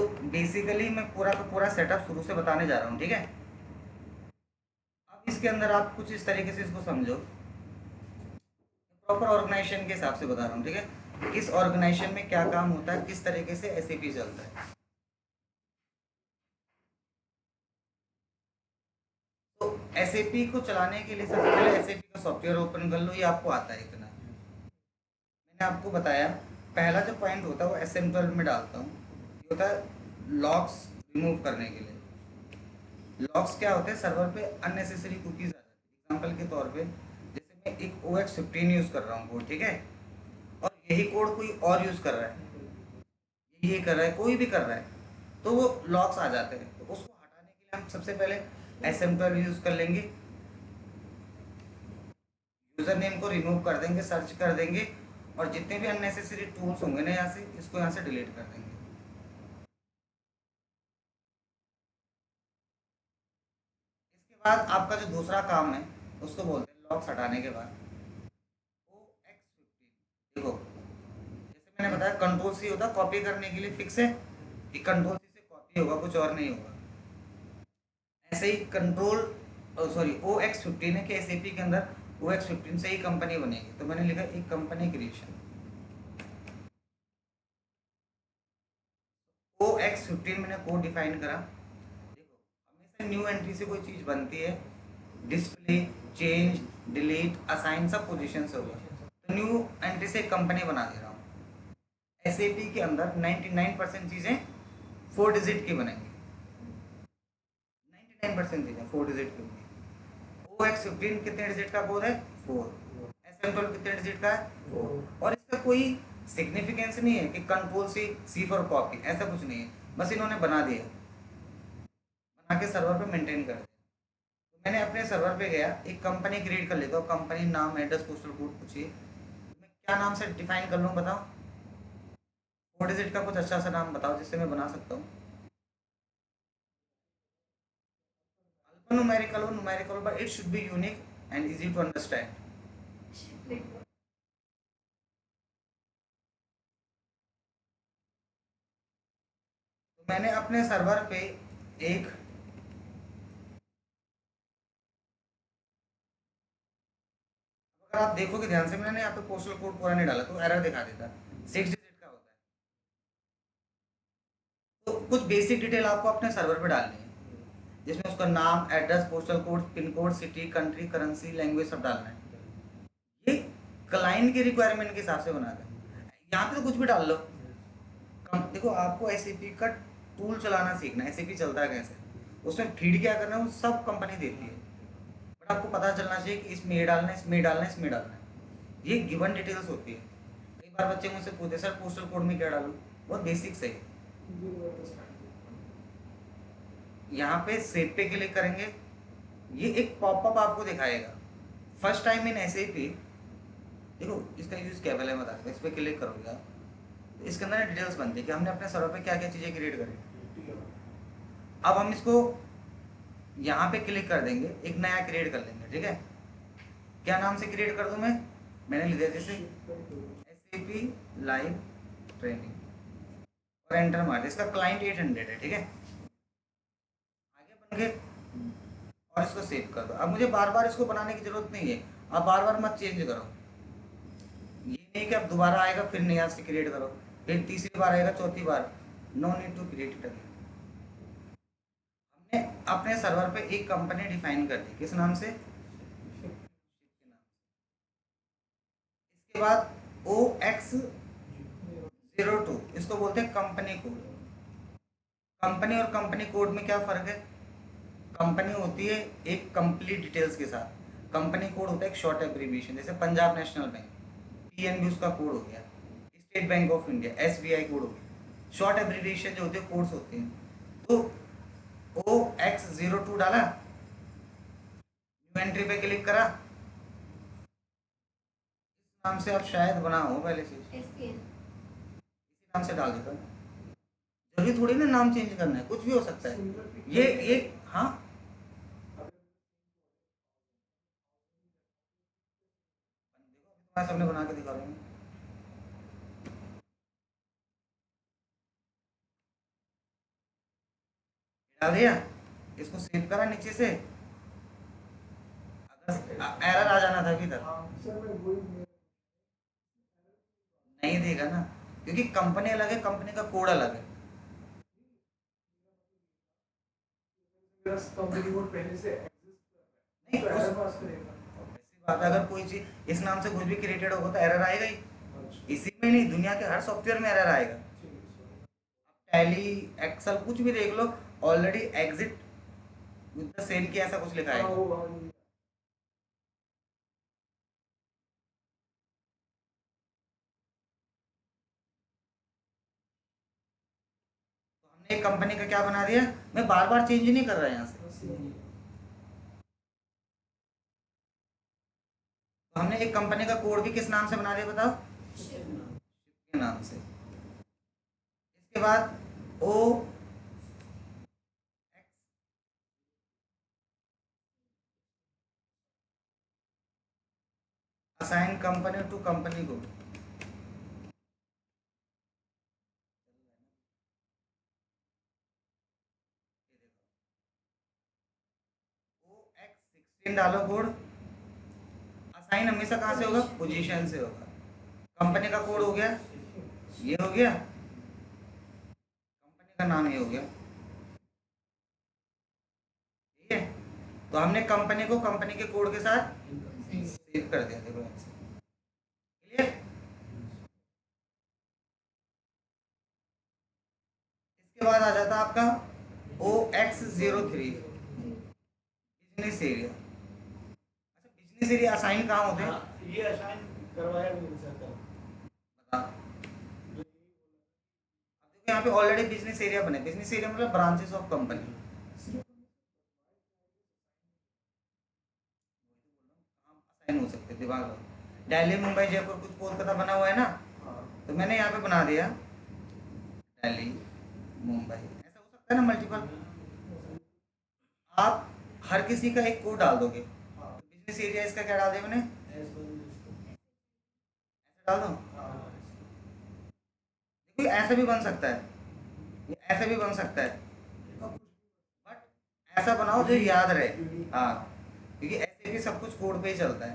तो बेसिकली मैं पूरा का पूरा सेटअप शुरू से बताने जा रहा हूँ, ठीक है। अब इसके अंदर आप कुछ इस तरीके से इसको समझो, प्रॉपर ऑर्गेनाइजेशन के हिसाब से बता रहा हूँ, ठीक है। किस ऑर्गेनाइजेशन में क्या काम होता है, किस तरीके से एसएपी चलता है। तो एसएपी को चलाने के लिए सबसे पहले एसएपी का सॉफ्टवेयर ओपन कर लो, ये आपको आता है इतना। मैंने आपको बताया पहला जो पॉइंट होता है वो एसएम12 में डालता हूँ, ये होता है लॉग्स रिमूव करने के लिए। लॉग्स क्या होते हैं, सर्वर पे अननेसेसरी कुकीज आ जाती है। एग्जाम्पल के तौर पे जैसे मैं एक OX15 यूज़ कर रहा हूँ कोड, ठीक है, और यही कोड कोई और यूज़ कर रहा है, ये कर रहा है, कोई भी कर रहा है, तो वो लॉग्स आ जाते हैं। तो उसको हटाने के लिए हम सबसे पहले एसएम12 यूज़ कर लेंगे, यूज़र नेम को रिमूव कर देंगे, सर्च कर देंगे, और जितने भी अननेसेसरी टूल्स होंगे ना यहाँ से, इसको यहाँ से डिलीट कर देंगे। इसके बाद आपका जो दूसरा काम है उसको बोलते हैं लॉग्स हटाने के बाद OX15। देखो जैसे मैंने बताया कंट्रोल सी होता है कॉपी करने के लिए, फिक्स है कि कंट्रोल सी से कॉपी होगा, कुछ और नहीं होगा। ऐसे ही कंट्रोल सॉरी OX15 है कि एसएपी के अंदर OX15 से ही कंपनी बनेगी, तो मैंने लिखा एक कंपनी क्रिएशन। OX15 मैंने कोड डिफाइन करा। देखो हमेशा न्यू एंट्री से कोई चीज़ बनती है, डिस्प्ले, चेंज, डिलीट, असाइन सब पोजीशन से होगा। तो न्यू एंट्री से एक कंपनी बना दे रहा हूँ। एसएपी के अंदर 99% चीज़ें 4 डिजिट की बनेंगी, 99% चीज़ें 4 डिजिट की होंगी। OX15 कितने डिजिट का कोड है, 4। एसएम12 कितने डिजिट का है, 4। और इसका कोई सिग्निफिकेंस नहीं है कि कंट्रोल सी फॉर कॉपी, ऐसा कुछ नहीं है, बस इन्होंने बना दिया, बना के सर्वर पे मेंटेन कर दिया। तो मैंने अपने सर्वर पे गया, एक कंपनी क्रिएट कर लेता हूँ, कंपनी नाम, एड्रेस, पोस्टल कोड पूछिए, मैं क्या नाम से डिफाइन कर लूँ बताओ। 4 डिजिट का कुछ अच्छा सा नाम बताओ जिससे मैं बना सकता हूँ। न्यूमेरिकल हो, न्यूमेरिकल हो, but it should be unique and easy to understand. तो मैंने अपने सर्वर पे एक, अगर आप देखोगे ध्यान से, मैंने यहाँ पे पोस्टल कोड पूरा नहीं डाला तो एरर दिखा देता, 6 डिजिट का होता है। तो कुछ बेसिक डिटेल आपको अपने सर्वर पे डालनी है, जिसमें उसका नाम, address, postal code, pin code, city, country, currency, language सब डालना है। ये क्लाइंट के रिक्वायरमेंट के हिसाब से बना है। यहाँ पे तो कुछ भी डाल लो। देखो आपको एसएपी का टूल चलाना सीखना है, एसएपी चलता है कैसे, उसमें फीड क्या करना है वो सब कंपनी देती है, बट आपको पता चलना चाहिए कि इसमें ये डालना है, इसमें ये डालना है, इसमें डालना है। ये गिवन डिटेल्स होती है। कई बार बच्चे मुझसे पूछते सर पोस्टल कोड में क्या डालूँ, बहुत बेसिक से यहाँ पे सेव पे क्लिक करेंगे, ये एक पॉपअप आपको दिखाएगा, फर्स्ट टाइम इन एसएपी। देखो इसका यूज़ क्या पहले बता देता हूँ, इस पर क्लिक करोगे आप, तो इसके अंदर डिटेल्स बनती है कि हमने अपने सर्वर पे क्या क्या चीज़ें क्रिएट करी। अब हम इसको यहाँ पे क्लिक कर देंगे, एक नया क्रिएट कर लेंगे, ठीक है। क्या नाम से क्रिएट कर दूँ मैं, मैंने लिख दिया जैसे एसएपी लाइव ट्रेनिंग, और एंटर मार दिया। इसका क्लाइंट 800 है, ठीक है, आगे बन गए। और इसको सेव कर दो। अब मुझे बार बार इसको बनाने की जरूरत नहीं है, आप बार बार मत चेंज करो। ये नहीं कि अब दोबारा आएगा फिर नया से क्रिएट करो, फिर तीसरी बार आएगा, चौथी बार, no need to create it again. हमने अपने सर्वर पे एक कंपनी डिफाइन कर दी, किस नाम से, इसके बाद OX02, इसको बोलते हैं कंपनी कोड। कंपनी और कंपनी कोड में क्या फ़र्क है, कंपनी होती है एक कंप्लीट डिटेल्स के साथ, कंपनी कोड होता है एक शॉर्ट एब्रीविएशन, जैसे पंजाब नेशनल बैंक, पीएनबी उसका कोड हो गया, state bank of India SBI code हो गया। शॉर्ट एब्रीविएशन जो होते हैं कोड्स होते हैं। तो OX02 डाला, न्यू एंट्री पे क्लिक करा, इस नाम से आप शायद बना हो पहले से, इसी नाम से डाल देता। जरूरी थोड़ी ना नाम चेंज करना है, कुछ भी हो सकता है। ये हाँ, देखो अभी तुम्हारे सामने बना के दिखा रहा हूँ। डाल दिया, इसको सेव करा नीचे से। अगर एरर आ जाना था अभी तक, नहीं देगा ना, क्योंकि कंपनी अलग है, कंपनी का कोड अलग है। कंपनी कोड पहले से नहीं तो उस एरर पास करेगा। ऐसी बात है, अगर कोई चीज इस नाम से कुछ भी क्रिएटेड होगा तो एरर आएगा ही। अच्छा, इसी में नहीं, दुनिया के हर सॉफ्टवेयर में एरर आएगा। ठीक है। टैली, एक्सेल, कुछ भी देख लो, already exit with the same की ऐसा कुछ लिखा हाँ है। वो हाँ, तो हमने एक कंपनी का क्या बना दिया, मैं बार बार चेंज नहीं कर रहा यहाँ से। तो हमने एक कंपनी का कोड भी किस नाम से बना दिया बताओ, के नाम से। इसके बाद O assign company to company code. O X 16 डालो कोड। असाइन हमेशा कहाँ से होगा, पोजीशन से होगा। कंपनी का कोड हो गया, ये हो गया, कंपनी का नाम ये हो गया, ठीक है। तो हमने कंपनी को कंपनी के कोड के साथ सेव कर दिया, देखो क्लियर। इसके बाद आ जाता है आपका OX03 बिजनेस एरिया। अच्छा, बिजनेस एरिया असाइन कहाँ होते हैं, हाँ, ये असाइन करवाया भी नहीं सर कल। बता। अब देखो यहाँ पे ऑलरेडी बिजनेस एरिया बने, बिजनेस एरिया मतलब ब्रांचेस ऑफ कंपनी। असाइन हो सकते, दिमाग लगाओ। दिल्ली, मुंबई, जयपुर, कुछ कोलकाता बना हुआ है ना, हाँ तो मैंने यहाँ पे बना दिया दिल्ली, मुंबई, ऐसा हो सकता है ना मल्टीपल। आप हर किसी का एक कोड डाल दोगे, हाँ तो बिजनेस एरिया इसका क्या डाल दिया मैंने, ऐसा डाल दो। देखो ऐसा भी बन सकता है, ये ऐसा भी बन सकता है, बट ऐसा बनाओ जो याद रहे। हाँ, क्योंकि ऐसे भी सब कुछ कोड पे ही चलता है।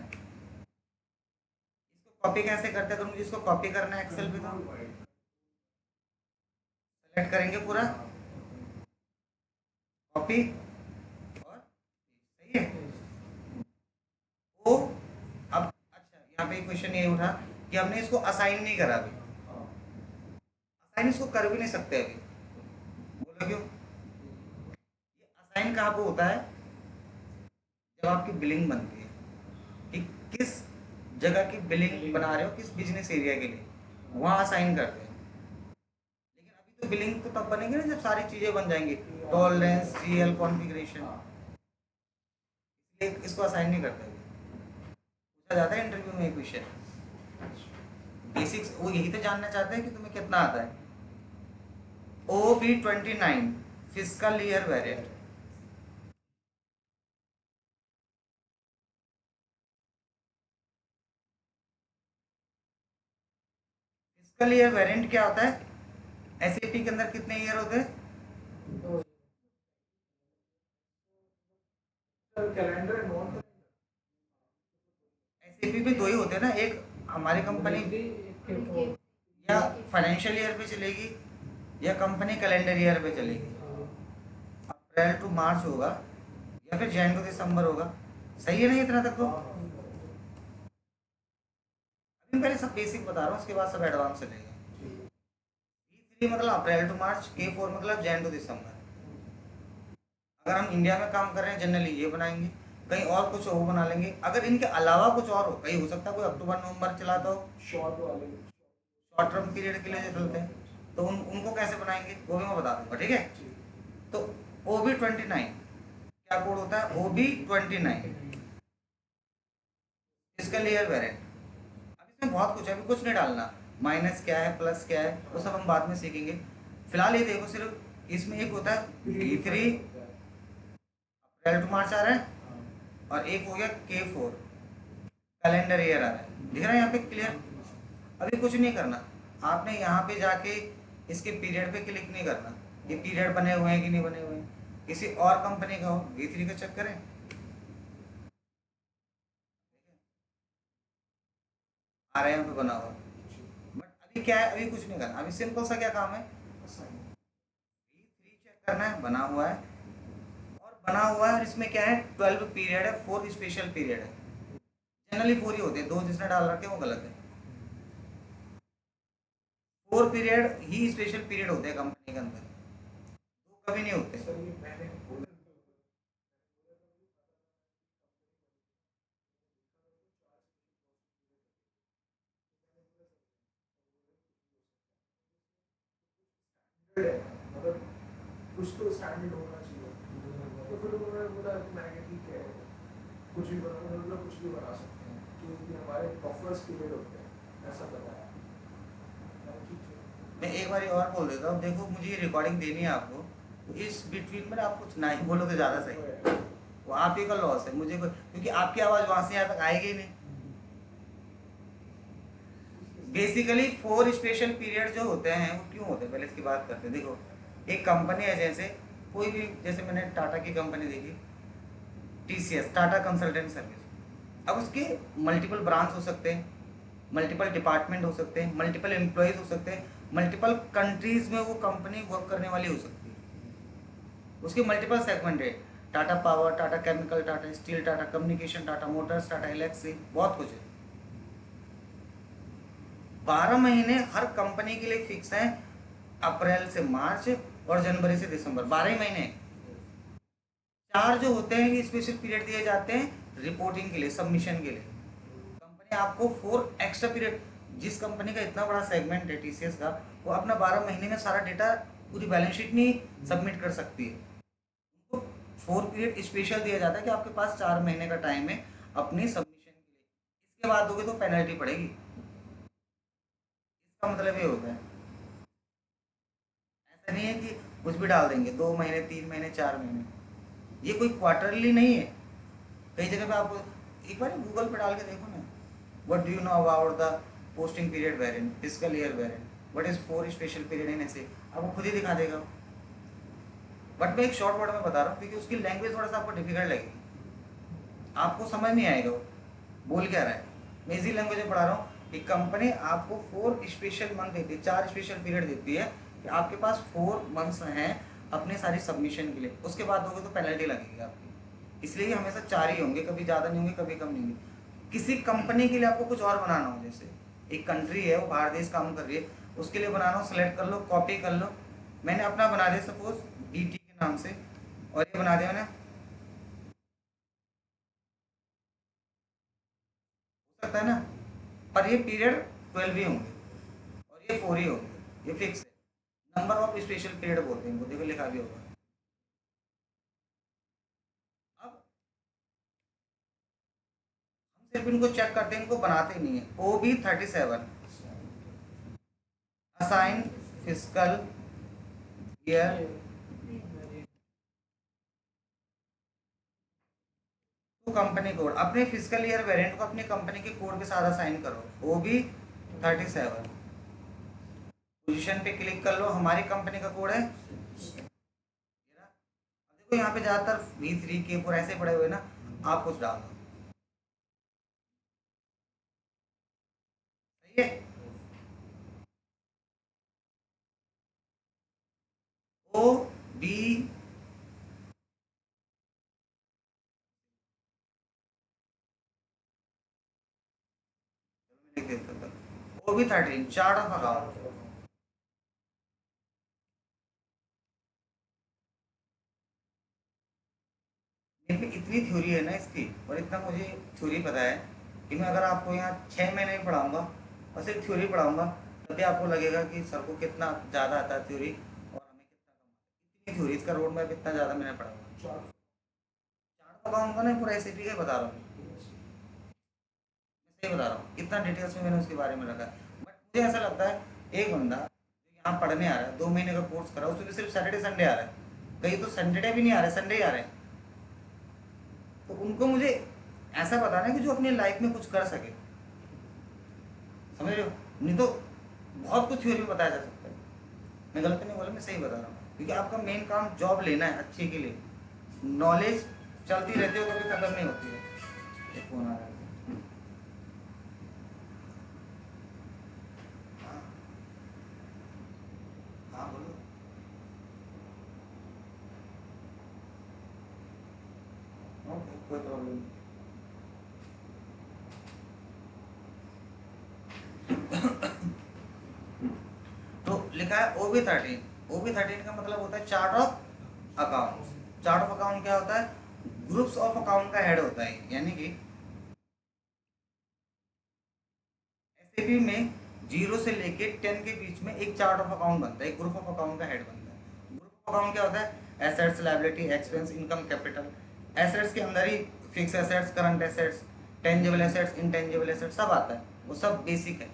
इसको कॉपी कैसे करते हैं, तो मुझे इसको कॉपी करना है एक्सेल पे, तो सेलेक्ट करेंगे पूरा, कॉपी, और सही है। वो अब अच्छा, यहाँ पे क्वेश्चन ये उठा कि हमने इसको असाइन नहीं करा अभी। असाइन इसको कर भी नहीं सकते अभी, बोलो क्यों। ये असाइन कहाँ पे होता है, जब आपकी बिलिंग बनती है कि किस जगह की बिलिंग बना रहे हो, किस बिजनेस एरिया के लिए, वहाँ असाइन करते हैं। लेकिन अभी तो बिलिंग तो तब बनेगी ना जब सारी चीज़ें बन जाएंगी, टॉलरेंस, जीएल कॉन्फ़िगरेशन, इसलिए इसको असाइन नहीं करते अभी। पूछा जाता है इंटरव्यू में क्वेश्चन, बेसिक्स वो यही तो जानना चाहते हैं कि तुम्हें कितना आता है। OB29 physical year variant, physical year variant क्या होता है, एसएपी के अंदर कितने ईयर होते हैं, कैलेंडर नॉन एसएपी पे दो ही होते हैं ना, एक हमारी कंपनी या फाइनेंशियल ईयर पे चलेगी या कंपनी कैलेंडर ईयर पे चलेगी। अप्रैल टू मार्च होगा या फिर जैन टू दिसंबर होगा, सही है ना इतना तक तो। अभी पहले सब बेसिक बता रहा हूँ, उसके बाद सब एडवांस चलेगा। E3 मतलब अप्रैल टू मार्च, K4 मतलब जैन टू दिसंबर। अगर हम इंडिया में काम कर रहे हैं जनरली ये बनाएंगे, कहीं और कुछ वो बना लेंगे। अगर इनके अलावा कुछ और हो, कहीं हो सकता है कोई अक्टूबर नवंबर चलाता हो, शॉर्ट वाले शॉर्ट टर्म पीरियड के लिए जो चलते हैं, तो उनको कैसे बनाएंगे वो भी मैं बता दूंगा, ठीक है। तो OB29 क्या कोड होता है, OB29 इसका लेयर वेरिएंट। अब इसमें बहुत कुछ है, अभी कुछ नहीं डालना, माइनस क्या है, प्लस क्या है, वो सब हम बाद में सीखेंगे। फिलहाल ये देखो, सिर्फ इसमें एक होता है E3 अप्रैल टू मार्च आ रहा है, और एक हो गया K4 कैलेंडर ईयर आ रहा है, दिख रहा है यहाँ पे क्लियर। अभी कुछ नहीं करना, आपने यहाँ पे जाके इसके पीरियड पे क्लिक नहीं करना, ये पीरियड बने हुए हैं कि नहीं बने हुए हैं, किसी और कंपनी का हो, V3 का चेक करें। आ रहा है यहाँ पे बना हुआ। बट अभी क्या है, अभी कुछ नहीं करना, अभी सिंपल सा क्या काम है, V3 चेक करना है, बना हुआ है। और बना हुआ है और इसमें क्या है, 12 पीरियड है, 4 स्पेशल पीरियड है। जनरली 4 ही होते हैं, 2 जिसने डाल रखे हैं वो गलत है। 4 पीरियड ही स्पेशल पीरियड होते हैं कंपनी के अंदर, 2 कभी नहीं होते। सर ये मैंने बोला है, मतलब कुछ तो स्टैंडर्ड होना चाहिए। तो फिर उन्होंने बोला कि मैंने कहा ठीक है, कुछ भी बना, उन्होंने बोला कुछ भी बना सकते हैं क्योंकि हमारे बफर्स पीरियड होते हैं, ऐसा बताया। मैंने ठीक है। मैं एक बार और बोल देता हूँ, देखो मुझे ये रिकॉर्डिंग देनी है आपको, तो इस बिटवीन में आप कुछ ना ही बोलो तो ज़्यादा सही है। वो आप ही का लॉस है, मुझे क्योंकि आपकी आवाज़ वहाँ से यहाँ तक आएगी ही नहीं। बेसिकली 4 स्पेशल पीरियड जो होते हैं वो क्यों होते हैं, पहले इसकी बात करते हैं। देखो एक कंपनी है, जैसे कोई भी, जैसे मैंने टाटा की कंपनी देखी, TCS, टाटा कंसल्टेंट सर्विस। अब उसके मल्टीपल ब्रांच हो सकते हैं, मल्टीपल डिपार्टमेंट हो सकते हैं, मल्टीपल एम्प्लॉयज़ हो सकते हैं, मल्टीपल कंट्रीज़ में वो कंपनी वर्क करने वाली हो सकती है। उसके मल्टीपल सेगमेंट है, Tata power, Tata chemical, Tata steel, Tata communication, Tata Motors, Tata electric, बहुत कुछ है। 12 महीने हर कंपनी के लिए फिक्स हैं, अप्रैल से मार्च और जनवरी से दिसंबर, 12 ही महीने। 4 जो होते हैं ये स्पेशल पीरियड दिए जाते हैं रिपोर्टिंग के लिए, सबमिशन के लिए। कंपनी आपको 4 एक्स्ट्रा पीरियड, जिस कंपनी का इतना बड़ा सेगमेंट है TCS का, वो अपना 12 महीने में सारा डेटा पूरी बैलेंस शीट नहीं सबमिट कर सकती है। उनको 4 पीरियड स्पेशल दिया जाता है कि आपके पास 4 महीने का टाइम है अपनी सबमिशन के लिए। इसके बाद दोगे तो पेनल्टी पड़ेगी। इसका मतलब ये होता है, ऐसा नहीं है कि कुछ भी डाल देंगे, 2 महीने, 3 महीने, 4 महीने। ये कोई क्वार्टरली नहीं है। कई जगह पे आपको एक बार गूगल पे डाल के देखो ना, what do you know about the posting period variant, physical year variant, what is 4 special period in ऐसे, आपको खुद ही दिखा देगा। बट मैं एक शॉर्ट वर्ड में बता रहा हूँ क्योंकि उसकी लैंग्वेज थोड़ा सा आपको डिफिकल्ट लगेगी, आपको समझ नहीं आएगा वो बोल क्या रहा है। मैं इसी लैंग्वेज में पढ़ा रहा हूँ कि कंपनी आपको 4 स्पेशल मंथ देती है, 4 स्पेशल पीरियड देती है कि आपके पास 4 मंथ्स हैं अपने सारी सबमिशन के लिए, उसके बाद दोगे तो पेनल्टी लगेगी आपकी। इसलिए हमेशा 4 ही होंगे, कभी ज़्यादा नहीं होंगे, कभी कम नहीं होंगे। किसी कंपनी के लिए आपको कुछ और बनाना हो, जैसे एक कंट्री है वो बाहर देश काम कर रही है, उसके लिए बनाना हो, सेलेक्ट कर लो, कॉपी कर लो। मैंने अपना बना दिया सपोज DT के नाम से, और ये बना दिया मैंने, हो सकता है ना, पर ये पीरियड 12 ही होंगे और ये 4 ही होंगे, ये फिक्स है। नंबर ऑफ स्पेशल पीरियड बोलते हैं इनको, देखो लिखा भी होगा। अब हम सिर्फ इनको चेक करते हैं, इनको बनाते नहीं है। OB37 assign physical year to company code, अपने फिजिकल ईयर वेरिएंट को अपनी कंपनी के कोड के साथ असाइन करो। OB37 पोजीशन पे क्लिक कर लो, हमारी कंपनी का कोड है ये रहा। अब देखो यहाँ पे ज़्यादातर V3 K4 ऐसे पड़े हुए ना, आप कुछ डाल दो, सही है। OB लिख देता था, OB13 चार्ट ऑफ अकाउंट। इनमें इतनी थ्योरी है ना इसकी, और इतना मुझे थ्योरी पता है कि मैं अगर आपको यहाँ 6 महीने में पढ़ाऊँगा और सिर्फ थ्योरी पढ़ाऊँगा, तभी आपको लगेगा कि सर को कितना ज़्यादा आता है थ्योरी और हमें कितना कम आता है। इतनी थ्योरी, इसका रोड मैप इतना ज़्यादा मैंने पढ़ा हुआ। चार्ट बताऊँगा ना, पूरा SAP का ही बता रहा हूँ, मैं सही बता रहा हूँ, इतना डिटेल्स में मैंने उसके बारे में रखा है। बट मुझे ऐसा लगता है एक बंदा जो यहाँ पढ़ने आ रहा है, 2 महीने का कोर्स करा, उसमें सिर्फ सैटरडे संडे आ रहा है, कहीं तो सैटरडे भी नहीं आ रहा है, संडे ही आ रहे हैं। तो उनको मुझे ऐसा बताना है कि जो अपनी लाइफ में कुछ कर सके, समझ रहे हो। नहीं तो बहुत कुछ थ्योरी में बताया जा सकता है। मैं गलत नहीं बोला, मैं सही बता रहा हूँ। क्योंकि आपका मेन काम जॉब लेना है अच्छे के लिए। नॉलेज चलती रहती है, कभी खत्म नहीं होती है। एक फोन आ रहा है। हाँ हाँ बोलो। ओके कोई प्रॉब्लम नहीं। तो लिखा है OB13। का मतलब होता है chart of account. Chart of account क्या होता है? ग्रुप्स ऑफ अकाउंट का हेड होता है, यानी कि एसएपी में 0 से लेके 10 के बीच में एक चार्ट ऑफ अकाउंट बनता है, एक ग्रुप ऑफ अकाउंट का हेड बनता है। ग्रुप ऑफ अकाउंट क्या होता है? Assets, liability, expense, income, capital. Assets के अंदर ही fix assets, current assets, tangible assets, intangible assets सब आता है, वो सब बेसिक है।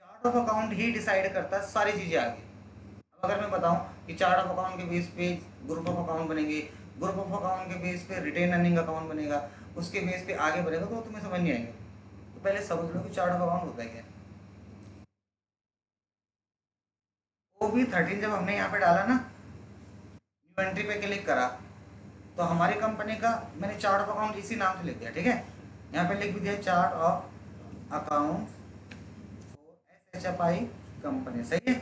चार्ट ऑफ अकाउंट ही डिसाइड करता है सारी चीजें आगे। अब अगर मैं बताऊं कि चार्ट ऑफ अकाउंट के बेस पे ग्रुप ऑफ अकाउंट बनेंगे, ग्रुप ऑफ अकाउंट के बेस पे रिटेन अर्निंग अकाउंट बनेगा, उसके बेस पे आगे बढ़ेगा, तो वो तुम्हें समझ नहीं आएगा। तो पहले समझ लो कि चार्ट ऑफ अकाउंट होता है क्या। OB13 जब हमने यहाँ पे डाला ना, न्यू एंट्री पे क्लिक करा, तो हमारी कंपनी का मैंने चार्ट ऑफ अकाउंट इसी नाम से लिख दिया, ठीक है। यहाँ पे लिख भी दिया chart of account for SHFI company, सही है।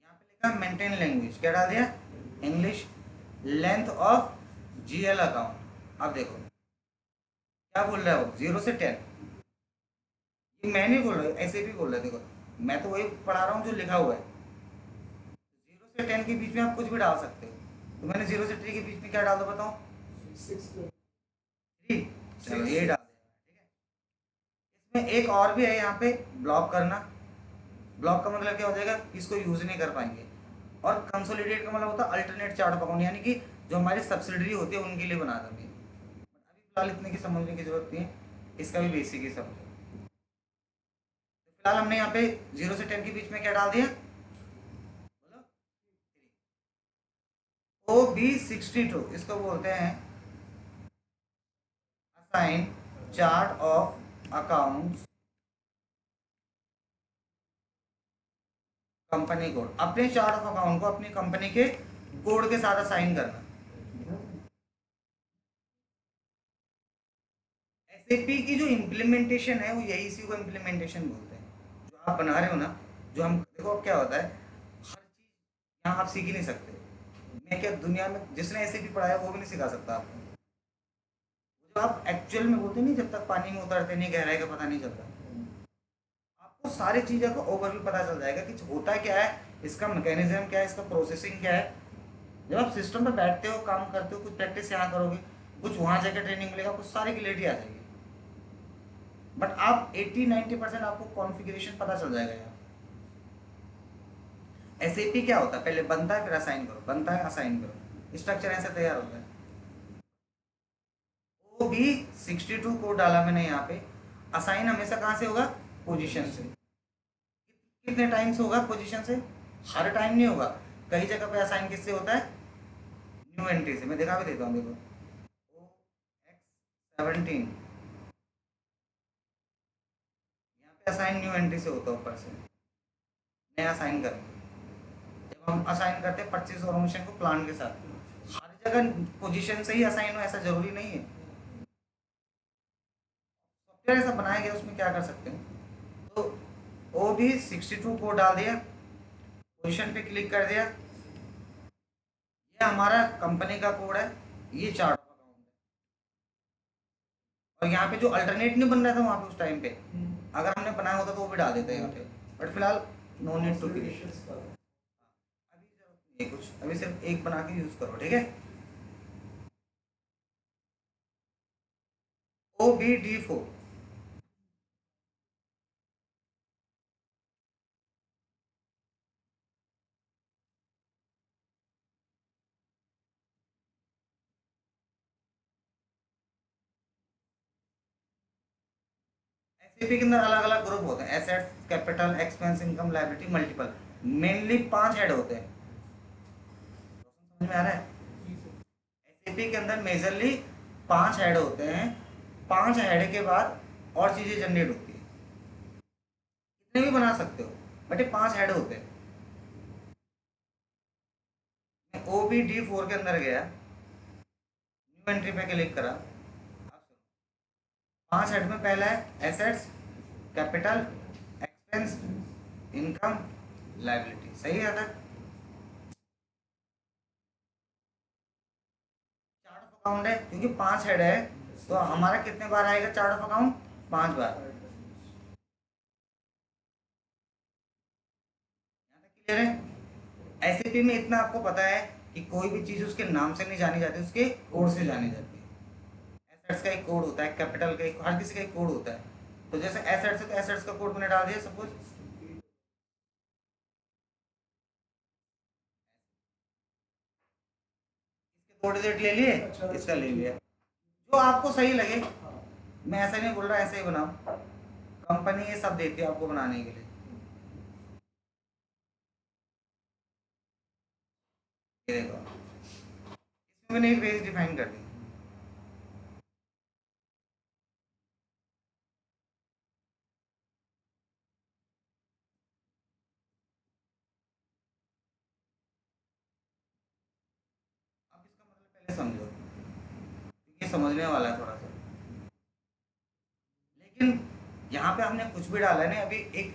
यहाँ पे लिखा मेंटेन लैंग्वेज, क्या डाल दिया? English. Length of GL account, अब देखो क्या बोल रहा है वो, 0 से 10। ये मैं नहीं बोल रहा, ऐसे भी बोल रहा है, देखो मैं तो वही पढ़ा रहा हूँ जो लिखा हुआ है। 0 से 10 के बीच में आप कुछ भी डाल सकते हो, तो मैंने 0 से 3 के बीच में क्या डाल दो बताओ? 3। चलो ये डाल दिया, ठीक है। इसमें एक और भी है यहाँ पे, ब्लॉक करना। ब्लॉक का मतलब क्या हो जाएगा? इसको यूज नहीं कर पाएंगे। और कंसोलिडेट का मतलब होता है अल्टरनेट चार्ट ऑफ अकाउंट, यानी कि जो हमारी सब्सिडरी होती है उनके लिए बना देंगे। अभी फिलहाल इतने की समझने की जरूरत नहीं है, इसका भी बेसिक ही समझो। फिलहाल हमने यहाँ पे 0 से 10 के बीच में क्या डाल दिया बोलो? OB62, इसको बोलते हैं assign chart of account company code. अपने चार्ट ऑफ अकाउंट को अपनी कंपनी के कोड के साथ असाइन करना। एसएपी की जो इम्प्लीमेंटेशन है वो यही, इसी को इम्प्लीमेंटेशन बोलते हैं। जो आप बना रहे हो ना, जो हम देखो अब क्या होता है, हर चीज यहाँ आप सीख ही नहीं सकते। मैं क्या, दुनिया में जिसने एसएपी पढ़ाया वो भी नहीं सिखा सकता आपको। जो आप एक्चुअल में बोलते नहीं, जब तक पानी में उतरते नहीं गहराई का पता नहीं चलता। आपको सारी चीज़ों का ओवरव्यू पता चल जाएगा कि होता क्या है, इसका मैकेनिज्म क्या है, इसका प्रोसेसिंग क्या है। जब आप सिस्टम पे बैठते हो, काम करते हो, कुछ प्रैक्टिस यहाँ करोगे, कुछ वहाँ जाकर ट्रेनिंग मिलेगा, कुछ सारी क्लियरिटी आ जाएगी। बट आप 80-90% आपको कॉन्फ़िगरेशन पता चल जाएगा यार। एसएपी क्या होता है? पहले बनता है फिर असाइन करो, बनता है असाइन करो, स्ट्रक्चर ऐसे तैयार होता है। OB62 कोड डाला मैंने यहाँ पे। असाइन हमेशा कहाँ से होगा? पोजीशन से। कितने टाइम से होगा? पोजीशन से। हर टाइम नहीं होगा, कई जगह पे असाइन किससे होता है? न्यू एंट्री से। मैं दिखा भी देता हूँ, देखो OX17 यहाँ पे असाइन न्यू एंट्री से होता है, ऊपर से नया असाइन करेंगे। जब हम असाइन करते हैं परचेज और ओमिशन को प्लान के साथ, हर जगह पोजीशन से ही असाइन हो ऐसा जरूरी नहीं है। सॉफ्टवेयर ऐसा बनाया गया, उसमें क्या कर सकते हैं। तो OB62 को डाल दिया, पोजीशन पे क्लिक कर दिया, ये हमारा कंपनी का कोड है, ये चार्ट ऑफ अकाउंट है। और यहाँ पे जो अल्टरनेट नहीं बन रहा था वहाँ पे उस टाइम पे, अगर हमने बनाया होता तो वो भी डाल देते हैं यहाँ पे। बट फिलहाल नो नीड टू क्रिएट, अभी जरूरत नहीं है कुछ, अभी सिर्फ एक बना के यूज करो, ठीक है। OBD4, एसएपी के अंदर अलग अलग ग्रुप होते हैं, assets, capital, expense, income, liability, multiple. Mainly 5 head होते हैं, समझ में आ रहा है? एसएपी के अंदर मेजरली 5 हेड होते हैं। 5 हेड के बाद और चीजें जनरेट होती है, कितने भी बना सकते हो, बट ये 5 हेड होते हैं। OBD4 के अंदर गया, न्यू एंट्री पे क्लिक करा। अब सुनो, 5 हेड में पहला है assets, capital, expense, income, liability. सही है तक? चार्ट ऑफ अकाउंट है क्योंकि 5 हेड है, तो हमारा कितने बार आएगा चार्ट ऑफ अकाउंट? 5 बार। यहाँ तक क्लियर है? एसएपी में इतना आपको पता है कि कोई भी चीज़ उसके नाम से नहीं जानी जाती, उसके कोड से जानी जाती है। एसेट्स का एक कोड होता है, कैपिटल का एक, हर किसी का एक कोड होता है। तो जैसे एसेट्स है तो एसेट्स का कोड मैंने डाल दिया सपोज, इसके कोऑर्डिनेट ले लिए, इसका ले लिया, जो आपको सही लगे। मैं ऐसा नहीं बोल रहा ऐसे ही बनाओ, कंपनी ये सब देती है आपको बनाने के लिए। ये देखो, इसमें मैंने एक रेंज डिफाइन कर दी। अब इसका मतलब पहले समझो, क्योंकि ये समझने वाला है थोड़ा सा। लेकिन यहाँ पे हमने कुछ भी डाला है ना, अभी एक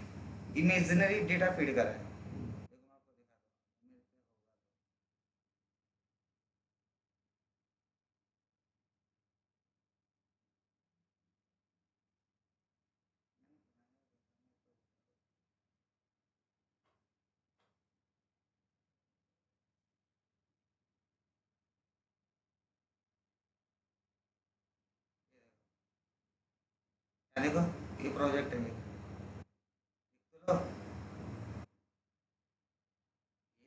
इमेजिनरी डेटा फीड करा है। देखो मैं आपको दिखाता हूँ। ये देखो, ये प्रोजेक्ट है ये। चलो,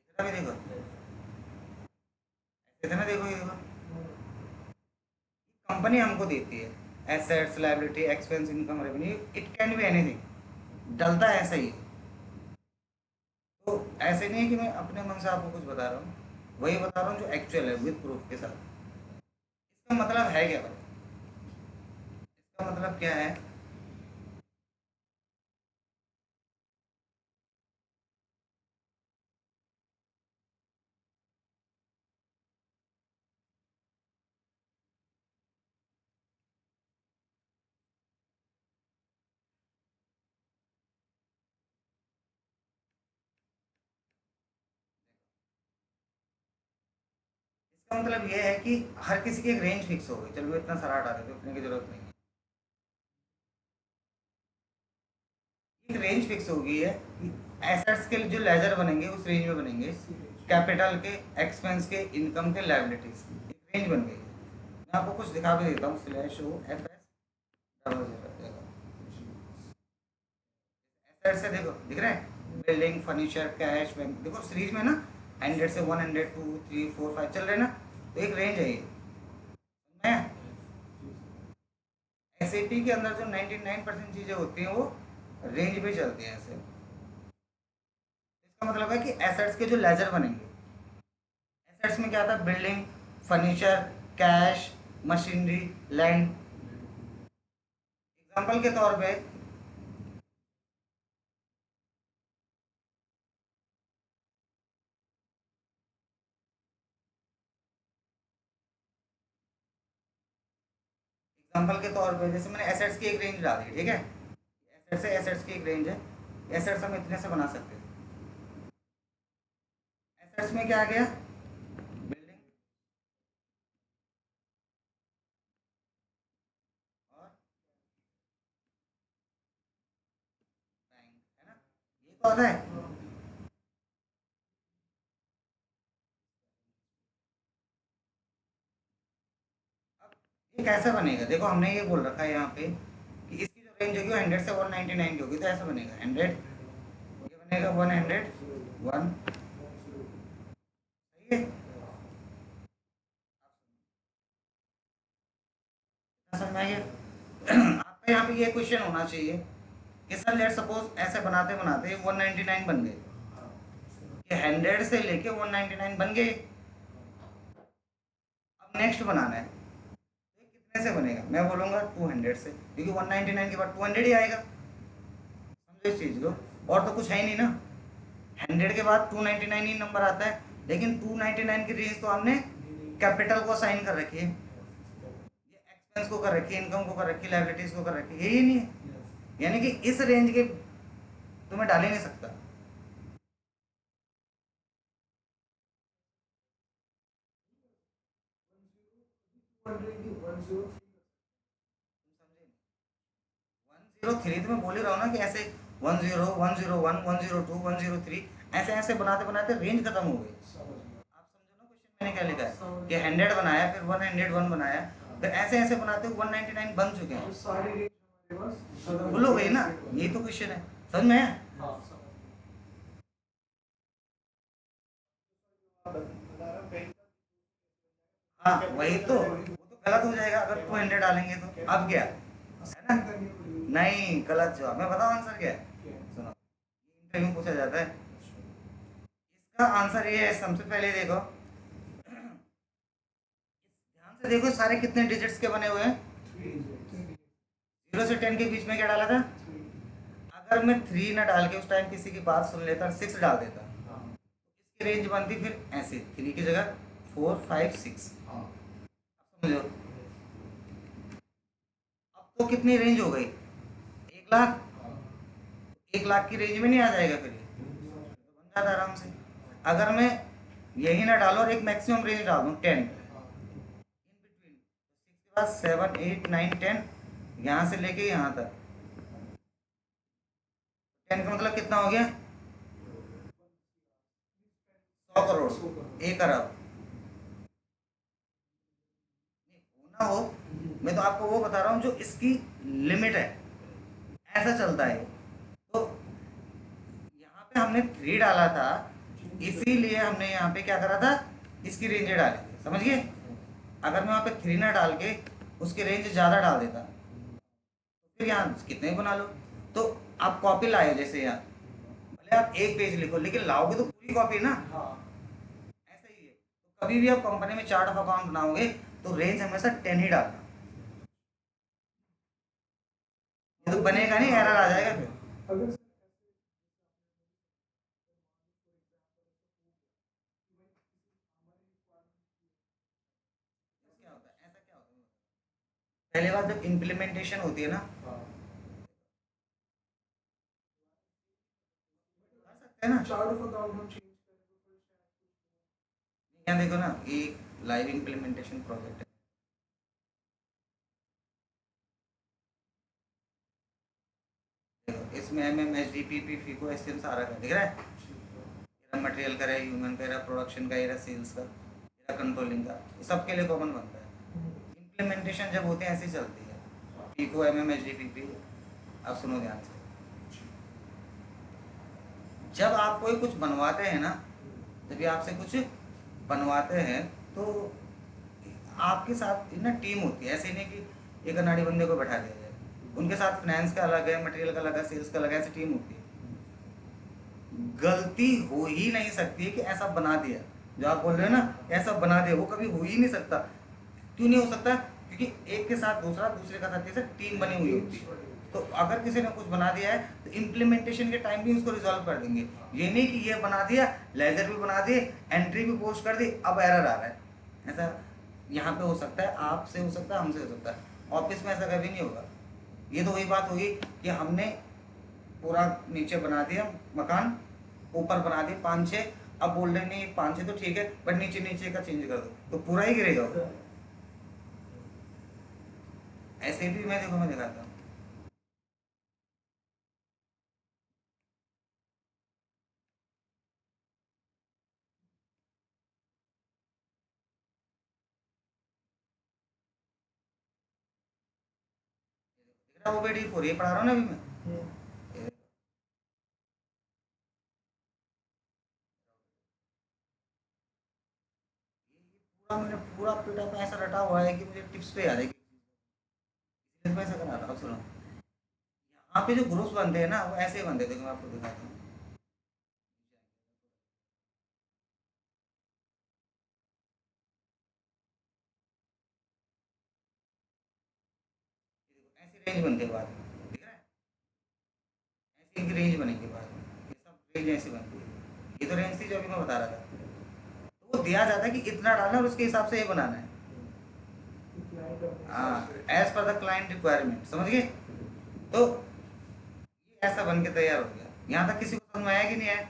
इतना भी देखो, इतना देखो, ये देखो, कंपनी हमको देती है assets, liability, expense, income, revenue, it can be anything, डलता है ऐसा ही। तो ऐसे नहीं है कि मैं अपने मन से आपको कुछ बता रहा हूँ, वही बता रहा हूँ जो एक्चुअल है विद प्रूफ के साथ। इसका मतलब है क्या भाई? इसका मतलब क्या है? इसका मतलब ये है कि हर किसी की एक रेंज फिक्स हो गई। चलो इतना सारा हटा देते, उतने की जरूरत नहीं है। एक रेंज फिक्स हो गई है कि एसेट्स के जो लेजर बनेंगे उस रेंज में बनेंगे, कैपिटल के, एक्सपेंस के, इनकम के, लायबिलिटीज, एक रेंज बन गई है। मैं आपको कुछ दिखा भी देता हूँ, slash O F S double zero. Assets से देखो दिख रहा है, बिल्डिंग, फर्नीचर, कैश, बैंक। देखो सीरीज में ना 100 से 100, 2, 3, 4, 5 चल रहे हैं ना, तो एक रेंज है ये। मैं एसएपी के अंदर जो 99% चीज़ें होती हैं वो रेंज पे चलती हैं ऐसे। इसका मतलब है कि एसेट्स के जो लेजर बनेंगे, एसेट्स में क्या आता है? Building, furniture, cash, machinery, land. Example के तौर पे, जैसे मैंने एसेट्स की एक रेंज डाल दी, ठीक है? एसेट्स से एसेट्स की एक रेंज है, एसेट्स हम इतने से बना सकते हैं। एसेट्स में क्या आ गया? बिल्डिंग और बैंक, है ना? ये तो आता है। अब ये कैसे बनेगा? देखो हमने ये बोल रखा है यहाँ पे कि इसकी जो रेंज होगी वो 100 से 199 की होगी, तो ऐसा बनेगा 100, ये बनेगा 101। सही है? समझ में आ गया? आपका यहाँ पे ये क्वेश्चन होना चाहिए कि सर लेट सपोज ऐसे बनाते बनाते 199 बन गए, ये 100 से लेके 199 बन गए। अब नेक्स्ट बनाना है, तो ये कितने से बनेगा? मैं बोलूँगा 200 से, क्योंकि 199 के बाद 200 ही आएगा। समझो इस चीज़ को, और तो कुछ है ही नहीं ना। 100 के बाद 299 ही नंबर आता है, लेकिन 299 की रेंज तो हमने कैपिटल को असाइन कर रखी है, ये एक्सपेंस को कर रखी है, इनकम को कर रखी है, लाइबिलिटीज को कर रखी है, यही नहीं है। यानी कि इस रेंज के तो मैं डाल ही नहीं सकता। तुम समझे? 103 तो मैं बोल ही रहा हूँ ना कि ऐसे 10, 101, 102, 103 ऐसे ऐसे बनाते बनाते रेंज खत्म हो गई। आप समझो ना क्वेश्चन मैंने क्या लिखा है कि 100 बनाया, फिर 101 बनाया, फिर ऐसे ऐसे बनाते हुए 199 बन चुके हैं, सारी रेंज हमारे पास फुल हो गई ना। यही तो क्वेश्चन है, समझ में आया? हाँ हाँ वही तो, वो तो गलत हो जाएगा अगर 200 डालेंगे तो। अब क्या है ना? नहीं, गलत जवाब। मैं बताऊँ आंसर क्या है? सुनो, इंटरव्यू पूछा जाता है, इसका आंसर ये है। सबसे पहले देखो, ध्यान से देखो, सारे कितने डिजिट्स के बने हुए हैं? 0 से 10 के बीच में क्या डाला था? अगर मैं 3 ना डाल के उस टाइम किसी की बात सुन लेता, 6 डाल देता, इसकी रेंज बनती फिर ऐसे, 3 की जगह 4, 5, 6। समझो, अब तो कितनी रेंज हो गई? 1 लाख। 1 लाख की रेंज में नहीं आ जाएगा फिर ये? तो बन जाता आराम से। अगर मैं यही ना डालो और एक मैक्सिमम रेंज डाल दूँ 10 इन बिटवीन, सिक्स के बाद 7, 8, 9, 10, यहाँ से लेके यहाँ तक, 10 का मतलब कितना हो गया? 100 करोड़, 1 अरब। ना हो, मैं तो आपको वो बता रहा हूँ जो इसकी लिमिट है, ऐसा चलता है। तो यहाँ पे हमने 3 डाला था, इसीलिए हमने यहाँ पे क्या करा था, इसकी रेंज डाली थी, समझ गए? अगर मैं वहाँ पे 3 ना डाल के उसकी रेंज ज़्यादा डाल देता, तो फिर यहाँ कितने भी बना लो। तो आप कॉपी लाए, जैसे यहाँ भले आप एक पेज लिखो, लेकिन लाओगे तो पूरी कॉपी ना। ऐसा ही है, तो कभी भी आप कंपनी में चार्ट ऑफ अकाउंट बनाओगे तो रेंज हमेशा 10 ही डालना। ये तो बनेगा नहीं, एरर आ जाएगा फिर। अगर क्या होता है, ऐसा क्या होता है? पहले बात, जब इम्प्लीमेंटेशन होती है ना, कर सकते हैं ना। चार्ट ऑफ अकाउंट हम चेंज करें तो फिर शायद यहाँ देखो ना, ये लाइव इम्प्लीमेंटेशन प्रोजेक्ट है। देखो, इसमें MMHDPP फीको एसएम सारा का दिख रहा है। ये मटेरियल का है, ह्यूमन का है, प्रोडक्शन का, ये सेल्स का, ये कंट्रोलिंग का, ये सबके लिए कॉमन बनता है। इम्प्लीमेंटेशन जब होते हैं ऐसी चलती है, फीको MMHDPP। अब सुनो ध्यान से, जब आप कोई कुछ बनवाते हैं ना, जब ये आपसे कुछ बनवाते हैं, तो आपके साथ ना टीम होती है। ऐसे नहीं कि एक अनाड़ी बंदे को बैठा दिया जाए, उनके साथ फाइनेंस का अलग है, मटेरियल का अलग है, सेल्स का अलग है, ऐसी टीम होती है। गलती हो ही नहीं सकती है कि ऐसा बना दिया, जो आप बोल रहे हो ना ऐसा बना दिया, वो कभी हो ही नहीं सकता। क्यों नहीं हो सकता? क्योंकि एक के साथ दूसरा, दूसरे का साथ तीसरा, टीम बनी हुई होती है। तो अगर किसी ने कुछ बना दिया है तो इम्प्लीमेंटेशन के टाइम भी उसको रिजॉल्व कर देंगे। ये नहीं कि ये बना दिया, लेजर भी बना दिए, एंट्री भी पोस्ट कर दी, अब एरर आ रहा है। ऐसा यहाँ पे हो सकता है, आपसे हो सकता है, हमसे हो सकता है, ऑफिस में ऐसा कभी नहीं होगा। ये तो वही बात होगी कि हमने पूरा नीचे बना दिया मकान, ऊपर बना दिए 5-6, अब बोल रहे नहीं 5-6 तो ठीक है, बट नीचे नीचे का चेंज कर दो, तो पूरा ही गिरेगा वो। ऐसे भी मैं देखो, मैं दिखाता हूँ। दिख रहा है OBD4, ये पढ़ा रहा हूँ ना अभी मैं। ये पूरा मैंने पूरा पेटा पे ऐसा रटा हुआ है कि मुझे टिप्स पे याद है कि इसलिए मैं ऐसा करा रहा हूँ। सुनो, यहाँ पे जो ग्रुप्स बनते हैं ना, वो ऐसे ही बनते हैं, देखो मैं आपको दिखाता हूँ। ऐसी रेंज बनती है बाद में, दिख रहा है? ऐसी इनकी रेंज बनेगी बाद में, ये सब रेंज ऐसी बनती है। ये तो रेंज थी जो अभी मैं बता रहा था। वो दिया जाता है कि इतना डालना है और उसके हिसाब से ये बनाना है। क्लाइंट अपने हिसाब हाँ, से as per the client requirement, समझ गए? तो ये ऐसा बन के तैयार हो गया। यहाँ तक किसी को समझ में आया कि नहीं आया?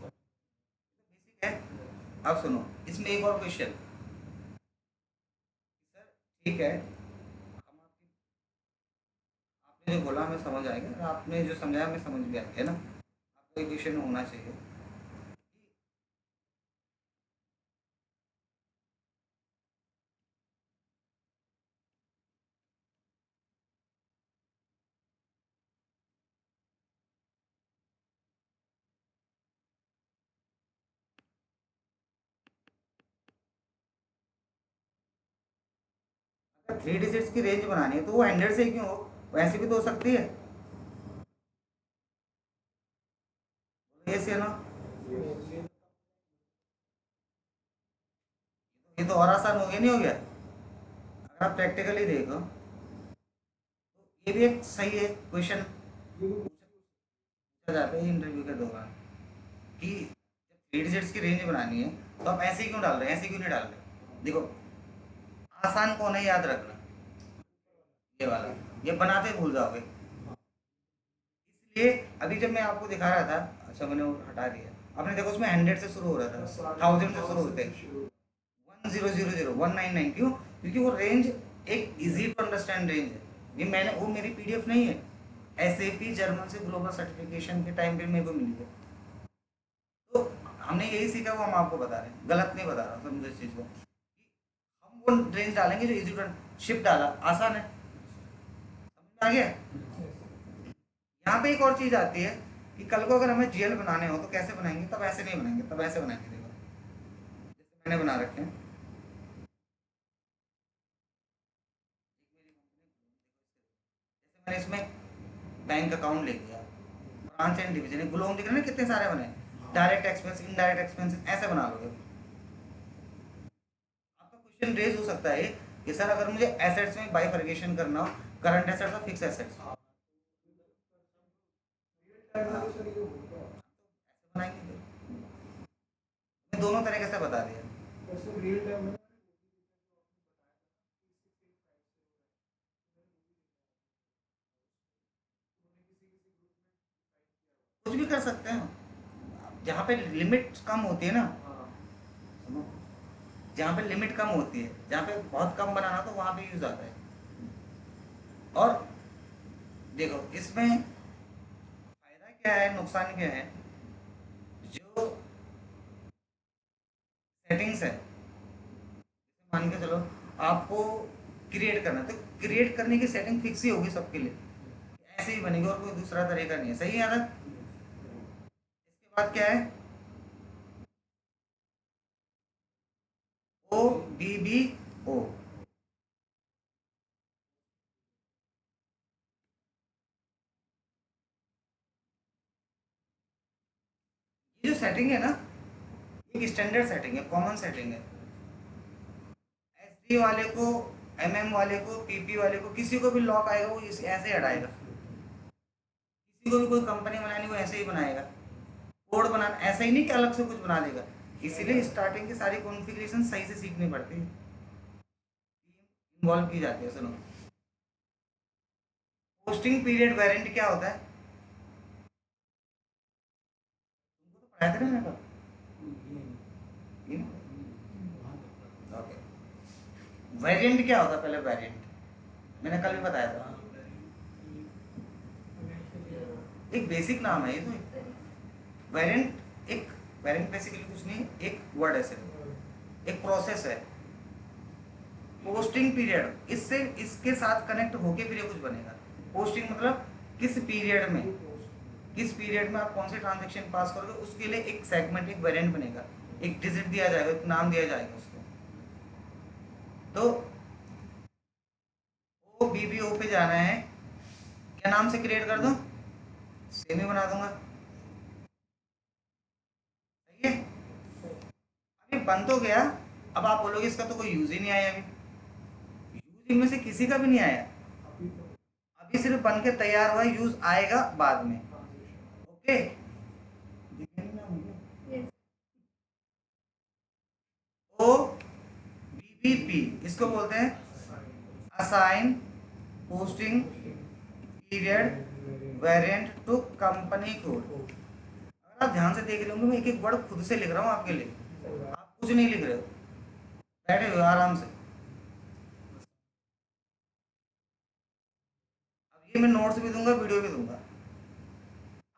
बेसिक है। अब सुनो, इसमें एक और क्वेश्चन। सर ठीक है, हम आपकी, आपने जो बोला हमें समझ आएगा और आपने जो समझाया हमें समझ भी आएगा, है ना? आपको एक क्वेश्चन होना चाहिए। 3 डिजिट्स की रेंज बनानी है तो वो 100 से क्यों हो? वैसे भी तो हो सकती है। यस या नो? ये तो और आसान हो गया, नहीं हो गया? अगर आप प्रैक्टिकली देखो तो ये भी एक सही है क्वेश्चन। पूछा जाता है इंटरव्यू के दौरान कि जब 3 डिजिट्स की रेंज बनानी है तो आप ऐसे ही क्यों डाल रहे हैं, ऐसे क्यों नहीं डाल रहे? देखो, आसान कौन है याद रखना, ये वाला। ये बनाते भूल जाओगे। इसलिए अभी जब मैं आपको दिखा रहा था, अच्छा मैंने वो हटा दिया। आपने देखो उसमें 100 से शुरू हो रहा था, 1000 से शुरू होते, 1000 199, क्यों? क्योंकि वो रेंज एक इजी टू अंडरस्टैंड रेंज है। ये मैंने, वो मेरी पीडीएफ नहीं है, एसएपी जर्मन से ग्लोबल सर्टिफिकेशन के टाइम पे मेरे को मिली है। तो हमने यही सीखा, वो हम आपको बता रहे हैं, गलत नहीं बता रहा, समझो इस चीज़ को। हम वो रेंज डालेंगे जो इजी टू, शिफ्ट डाला आसान है, समझ में आ गया? यहाँ पे एक और चीज़ आती है कि कल को अगर हमें जीएल बनाने हो तो कैसे बनाएंगे? तब ऐसे नहीं बनाएंगे, तब ऐसे बनाएंगे। देखो जैसे मैंने बना रखे हैं, जैसे मैंने इसमें बैंक अकाउंट ले लिया, ब्रांच एंड डिवीजन, ग्लोम दिख रहे हैं ना कितने सारे बने, डायरेक्ट एक्सपेंस, इनडायरेक्ट एक्सपेंस, ऐसे बना लोगे। आपका क्वेश्चन रेज हो सकता है कि सर अगर मुझे एसेट्स में बाइफरकेशन करना हो, करंट एसेट्स और फिक्स एसेट्स, हाँ, तो ऐसे बनाएंगे। मैं दोनों तरीके से बता दिया। रियल टाइम में कुछ भी कर सकते हैं, जहाँ पे लिमिट कम होती है ना, सुनो, जहाँ पे लिमिट कम होती है, जहाँ पे बहुत कम बनाना तो वहाँ पे यूज आता है। और देखो इसमें फायदा क्या है, नुकसान क्या है? जो सेटिंग्स है, मान के चलो आपको क्रिएट करना है, तो क्रिएट करने की सेटिंग फिक्स ही होगी सबके लिए, ऐसे ही बनेगी और कोई दूसरा तरीका नहीं है। सही है ना? इसके बाद क्या है? ओ बी बी ओ, ये जो सेटिंग है ना, एक स्टैंडर्ड सेटिंग है, कॉमन सेटिंग है। एसडी वाले को, एमएम वाले को, पीपी वाले को, किसी को भी लॉक आएगा वो ऐसे ही हटाएगा। किसी को भी कोई कंपनी बनानी वो ऐसे ही बनाएगा। कोड बनाना ऐसा ही नहीं कि अलग से कुछ बना देगा। इसीलिए स्टार्टिंग की सारी कॉन्फ़िगरेशन सही से सीखनी पड़ती है, इन्वॉल्व की जाती है। सुनो, पोस्टिंग पीरियड वारंट क्या होता है? तुमको तो पढ़ाया था ना मैंने कल। ओके, वेरिएंट क्या होता है? पहले वेरिएंट मैंने कल भी बताया था, एक बेसिक नाम है ये तो। वेरिएंट एक, वेरिएंट बेसिकली कुछ नहीं, एक वर्ड है सिर्फ, एक प्रोसेस है। पोस्टिंग पीरियड, इससे इसके साथ कनेक्ट होके फिर ये कुछ बनेगा। पोस्टिंग मतलब किस पीरियड में, किस पीरियड में आप कौन से ट्रांजेक्शन पास करोगे, उसके लिए एक सेगमेंट, एक वेरिएंट बनेगा, एक डिजिट दिया जाएगा, एक नाम दिया जाएगा उसको। तो ओ बी बी ओ पे जाना है, क्या नाम से क्रिएट कर दो? सेम ही बना दूंगा, सही है? अभी बन तो गया, अब आप बोलोगे इसका तो कोई यूज ही नहीं आया। अभी यूज इनमें से किसी का भी नहीं आया, अभी तो अभी सिर्फ बन के तैयार हुआ, यूज आएगा बाद में। ट्रांजिशन ओके, दिख नहीं ना मुझे? APP इसको बोलते हैं assign posting period variant to company code. अगर आप ध्यान से देख रहे होंगे मैं एक एक वर्ड खुद से लिख रहा हूँ आपके लिए, आप कुछ नहीं लिख रहे हो, बैठे हुए आराम से। अब ये मैं नोट्स भी दूंगा, वीडियो भी दूंगा,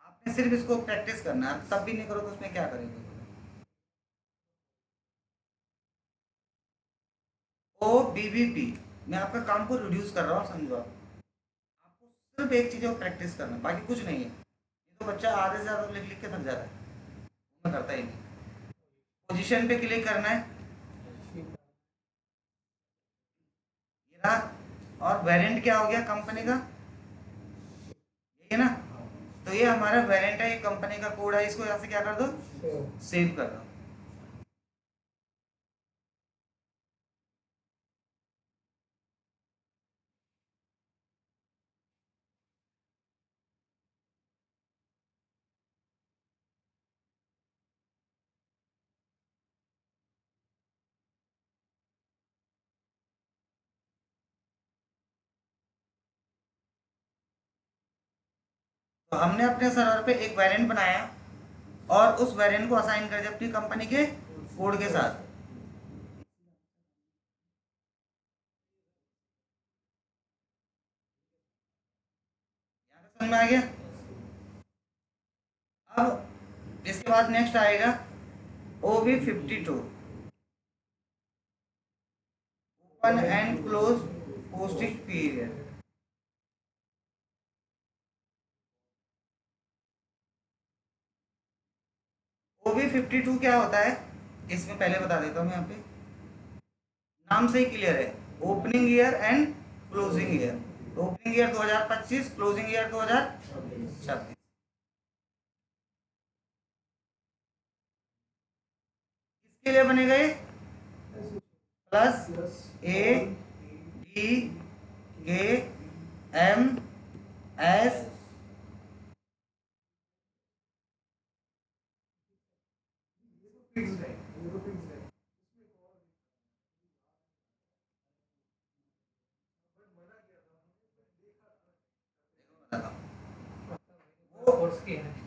आपने सिर्फ इसको प्रैक्टिस करना है। तब भी नहीं करो तो उसमें क्या करेंगे। OBBP मैं आपका काम को रिड्यूस कर रहा हूँ, समझो आप। आपको सिर्फ एक चीज़ को प्रैक्टिस करना है, बाकी कुछ नहीं है। ये तो बच्चा आधे से ज़्यादा लिख लिख के थक जाता है, मैं करता ही नहीं। पोजीशन पे क्लिक करना है, ये रहा। और वेरिएंट क्या हो गया कंपनी का, ये ना। तो ये हमारा वेरिएंट है, ये कंपनी का कोड है, इसको यहाँ से क्या कर दो, सेव कर दो। तो हमने अपने सर्वर पे एक वेरिएंट बनाया और उस वेरिएंट को असाइन कर दिया अपनी कंपनी के कोड के साथ। यहाँ तक समझ में आ गया। अब इसके बाद नेक्स्ट आएगा OB52 open and close posting period. OB52 क्या होता है, इसमें पहले बता देता हूँ मैं यहाँ पे, नाम से ही क्लियर है, opening year and closing year. Opening year 2025, closing year 2026। किसके लिए बनेगा ये, प्लस ADKMS फिक्स है, ये तो फिक्स है। वो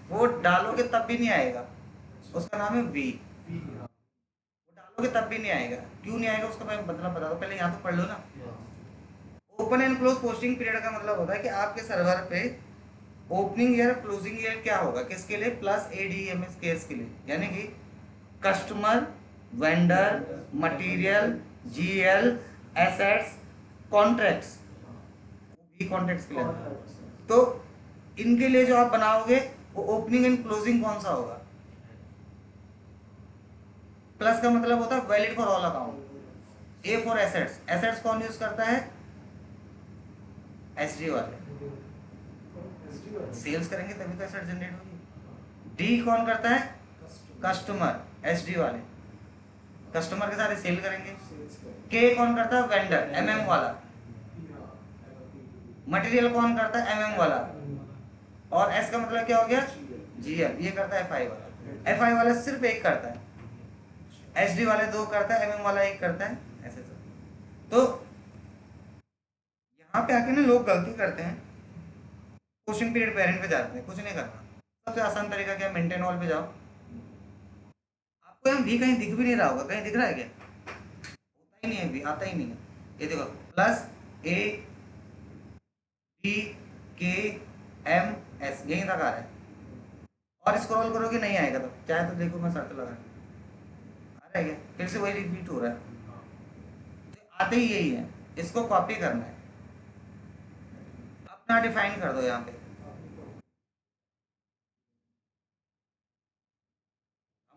वो डालोगे तब भी नहीं आएगा, उसका नाम है वी। वो डालोगे तब भी नहीं आएगा, क्यों नहीं आएगा उसका मैं मतलब बता दो, पहले यहाँ तो पढ़ लो ना। Open and close posting period का मतलब होता है कि आपके सर्वर पे ओपनिंग ईयर क्लोजिंग ईयर क्या होगा, किसके लिए, प्लस ADMS केस के लिए, यानी कि customer, vendor, material, GL, assets, contracts, भी कॉन्ट्रैक्ट्स के लिए। तो इनके लिए जो आप बनाओगे वो ओपनिंग एंड क्लोजिंग कौन सा होगा। प्लस का मतलब होता है valid for all account. A for assets, assets कौन यूज करता है, SD वाले, सेल्स करेंगे तभी तो एसेट जनरेट होगी। D कौन करता है, कस्टमर, SD वाले, कस्टमर के साथ सेल करेंगे। K कौन करता है, वेंडर, MM वाला। मटेरियल कौन करता है, MM वाला। और S का मतलब क्या हो गया, GL, ये करता है FI वाला। FI वाला सिर्फ एक करता है, SD वाले दो करता है, MM वाला एक करता है, ऐसे सब। तो यहाँ पे आके ना लोग गलती करते हैं, पोस्टिंग पीरियड वेरिएंट पे जाते हैं, कुछ नहीं करना। सबसे आसान तरीका क्या, मेंटेन ऑल पे जाओ। आपको यहाँ भी कहीं दिख भी नहीं रहा होगा, कहीं दिख रहा है क्या, होता ही नहीं है, भी आता ही नहीं है। ये देखो, प्लस ADKMS यहीं तक आ रहा है, और स्क्रॉल करोगे नहीं आएगा, तो चाहे तो देखो मैं सर्च लगा, आ रहा है क्या, फिर से वही रिपीट हो रहा है। तो आते ही यही है, इसको कॉपी करना है, अपना डिफाइन कर दो यहाँ पे।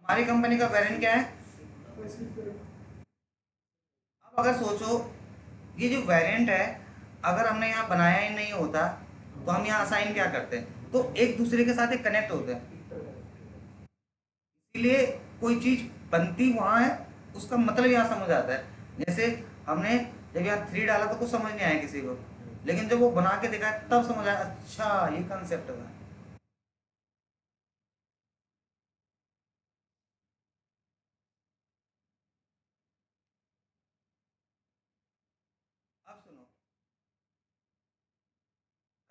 हमारी कंपनी का वेरिएंट क्या है। अब अगर सोचो ये जो वेरिएंट है, अगर हमने यहाँ बनाया ही नहीं होता तो हम यहाँ असाइन क्या करते हैं, तो एक दूसरे के साथ एक कनेक्ट होते हैं। इसलिए कोई चीज बनती वहां है, उसका मतलब यहाँ समझ आता है। जैसे हमने जब यहाँ 3 डाला तो कुछ समझ नहीं आया किसी को, लेकिन जब वो बना के देखा तब समझ आया, अच्छा ये कंसेप्ट है।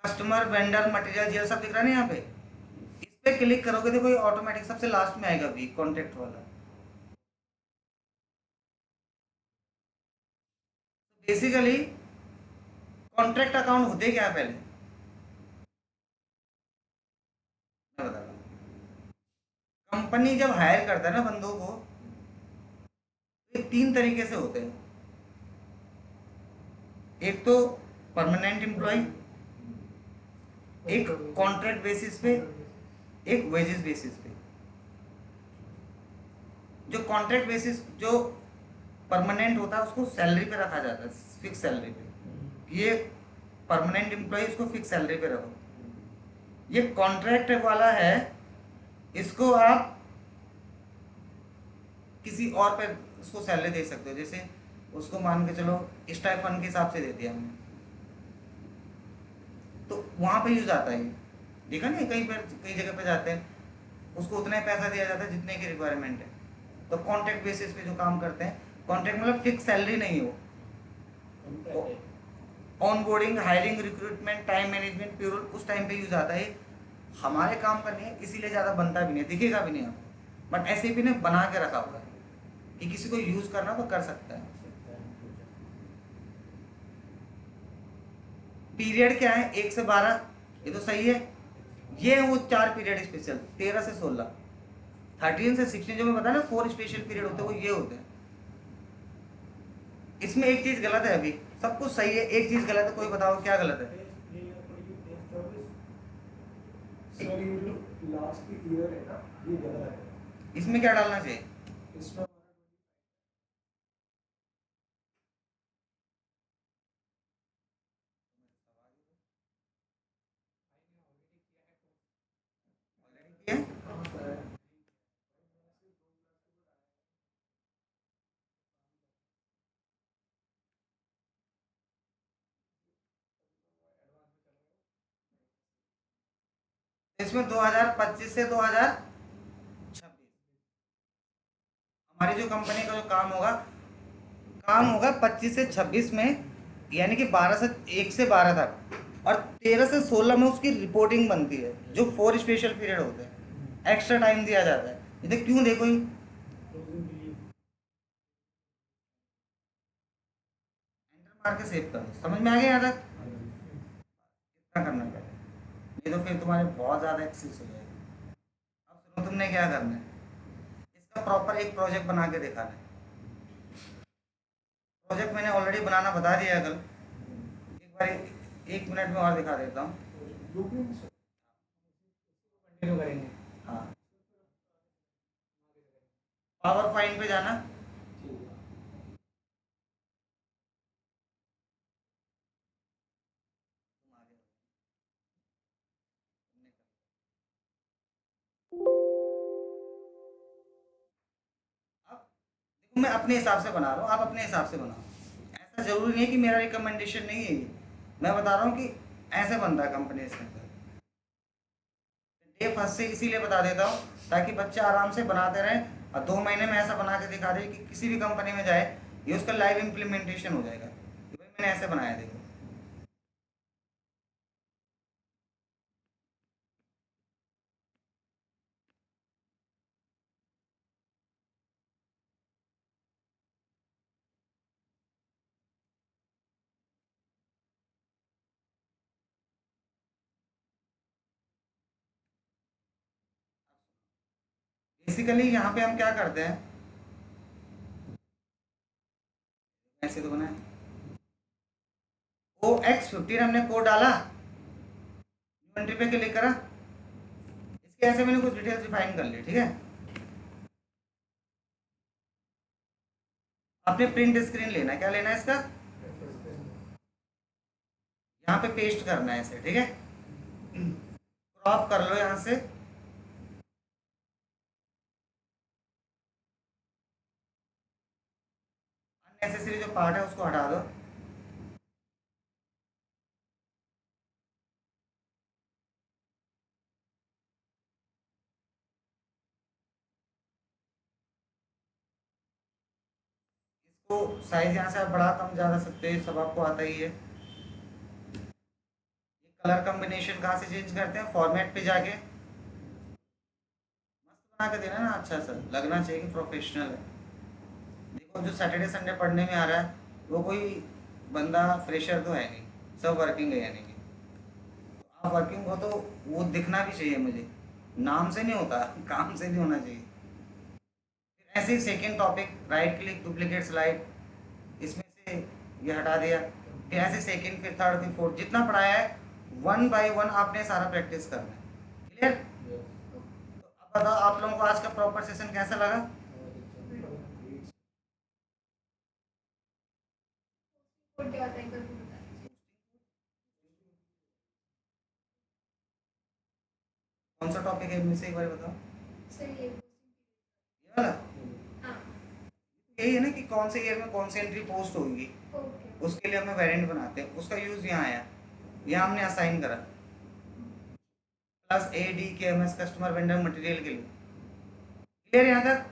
कस्टमर, वेंडर, मटेरियल, ये सब दिख रहा है ना यहाँ पे। इस पे क्लिक करोगे देखो ये ऑटोमेटिक सबसे लास्ट में आएगा वी कॉन्टेक्ट वाला। बेसिकली कॉन्ट्रैक्ट अकाउंट होते क्या है पहले मैं बता रहा हूँ। कंपनी जब हायर करता है ना बंदों को, ये तीन तरीके से होते हैं। एक तो परमानेंट एम्प्लॉय, एक कॉन्ट्रैक्ट बेसिस पे, एक वेजेस बेसिस पे। जो कॉन्ट्रैक्ट बेसिस जो परमानेंट होता है उसको सैलरी पे रखा जाता है, फिक्स सैलरी पे। ये परमानेंट एम्प्लॉय, इसको फिक्स सैलरी पे रखो। ये कॉन्ट्रैक्ट वाला है, इसको आप किसी और पे उसको सैलरी दे सकते हो। जैसे उसको मान के चलो स्टाइफन के हिसाब से दे दिया हमने, तो वहाँ पे यूज आता है ये। देखा नहीं कहीं पर कई जगह पे जाते हैं, उसको उतना ही पैसा दिया जाता है जितने की रिक्वायरमेंट है। तो कॉन्ट्रैक्ट बेसिस पे जो काम करते हैं, कॉन्ट्रैक्ट मतलब फिक्स सैलरी नहीं हो। On boarding, hiring, recruitment, time management, pure उस टाइम पे यूज आता है। हमारे काम करनी है इसीलिए ज़्यादा बनता भी नहीं है, दिखेगा भी नहीं आपको, बट SAP ने बना के रखा हुआ है कि किसी को यूज़ करना तो कर सकता है। पीरियड क्या है, 1 से 12, ये तो सही है। ये है वो 4 पीरियड स्पेशल, 13 से 16, 13 से 16 जो मैं बता ना 4 स्पेशल पीरियड होते हैं वो ये होते हैं। इसमें एक चीज़ गलत है, अभी सब कुछ सही है, एक चीज़ गलत है, कोई बताओ क्या गलत है। सर ये जो लास्ट की ईयर है ना, ये गलत है। इसमें क्या डालना चाहिए। इसमें ऑलरेडी किया है। इसमें 2025 से 2026 हमारी जो कंपनी का जो काम होगा 25 से 26 में, यानी कि 1 से 12 तक, और 13 से 16 में उसकी रिपोर्टिंग बनती है, जो 4 स्पेशल पीरियड होते हैं, एक्स्ट्रा टाइम दिया जाता है। ये तो क्यों देखो ही एंटर मार के सेव करो, समझ में आ गया यहाँ तक। इतना करना पड़ेगा, नहीं तो फिर तुम्हारे बहुत ज़्यादा एक्सेस हो जाएगा। अब सुनो तुमने क्या करना है, इसका प्रॉपर एक प्रोजेक्ट बना के दिखाना है। प्रोजेक्ट मैंने ऑलरेडी बनाना बता दिया कल, एक बार 1 मिनट में और दिखा देता हूँ। ब्लूप्रिंट कंटिन्यू करेंगे। हाँ, पावर पॉइंट पे जाना। अब देखो मैं अपने हिसाब से बना रहा हूँ, आप अपने हिसाब से बनाओ। ऐसा जरूरी नहीं है कि मेरा रिकमेंडेशन नहीं है ये। मैं बता रहा हूँ कि ऐसे बनता है कंपनी के अंदर। डे फर्स्ट से इसीलिए बता देता हूँ ताकि बच्चे आराम से बनाते रहें, और 2 महीने में ऐसा बना के दिखा दे कि किसी भी कंपनी में जाए ये उसका लाइव इम्प्लीमेंटेशन हो जाएगा कि भाई मैंने ऐसे बनाया, देखो। बेसिकली यहाँ पे हम क्या करते हैं, ऐसे तो बनाए OX15 हमने कोड डाला, इन्वेंट्री पे क्लिक करा, इसके ऐसे मैंने कुछ डिटेल्स डिफाइन कर ली, ठीक है। आपने प्रिंट स्क्रीन लेना है, क्या लेना है इसका, यहाँ पे पेस्ट करना है इसे, ठीक है। क्रॉप कर लो यहाँ से, अननेसेसरी जो पार्ट है उसको हटा दो। इसको साइज यहाँ से आप बढ़ा कम ज़्यादा सकते हो, ये सब आपको आता ही है। ये कलर कॉम्बिनेशन कहाँ से चेंज करते हैं, फॉर्मेट पे जाके मस्त बना के देना ना, अच्छा सा लगना चाहिए कि प्रोफेशनल है। देखो जो सैटरडे संडे पढ़ने में आ रहा है वो कोई बंदा फ्रेशर तो है नहीं, सब वर्किंग है यानी कि। तो आप वर्किंग हो तो वो दिखना भी चाहिए मुझे, नाम से नहीं होता काम से भी होना चाहिए। फिर ऐसे ही second topic, right click duplicate slide, इसमें से ये हटा दिया। फिर ऐसे सेकेंड फिर थर्ड फिर फोर्थ जितना पढ़ाया है वन बाय वन आपने सारा प्रैक्टिस करना है। क्लियर? तो अब बताओ आप लोगों को आज का प्रॉपर सेशन कैसा लगा? कोड क्या होता है एक बार फिर बता दीजिए। कौन सा टॉपिक है इनमें से एक बार बताओ। सर ये ये वाला? हाँ यही है ना कि कौन से ईयर में कौन सी एंट्री पोस्ट होगी, ओके उसके लिए हमें वेरिएंट बनाते हैं, उसका यूज यहाँ आया, यहाँ हमने असाइन करा plus A D K M S customer vendor material के लिए। क्लियर यहाँ तक?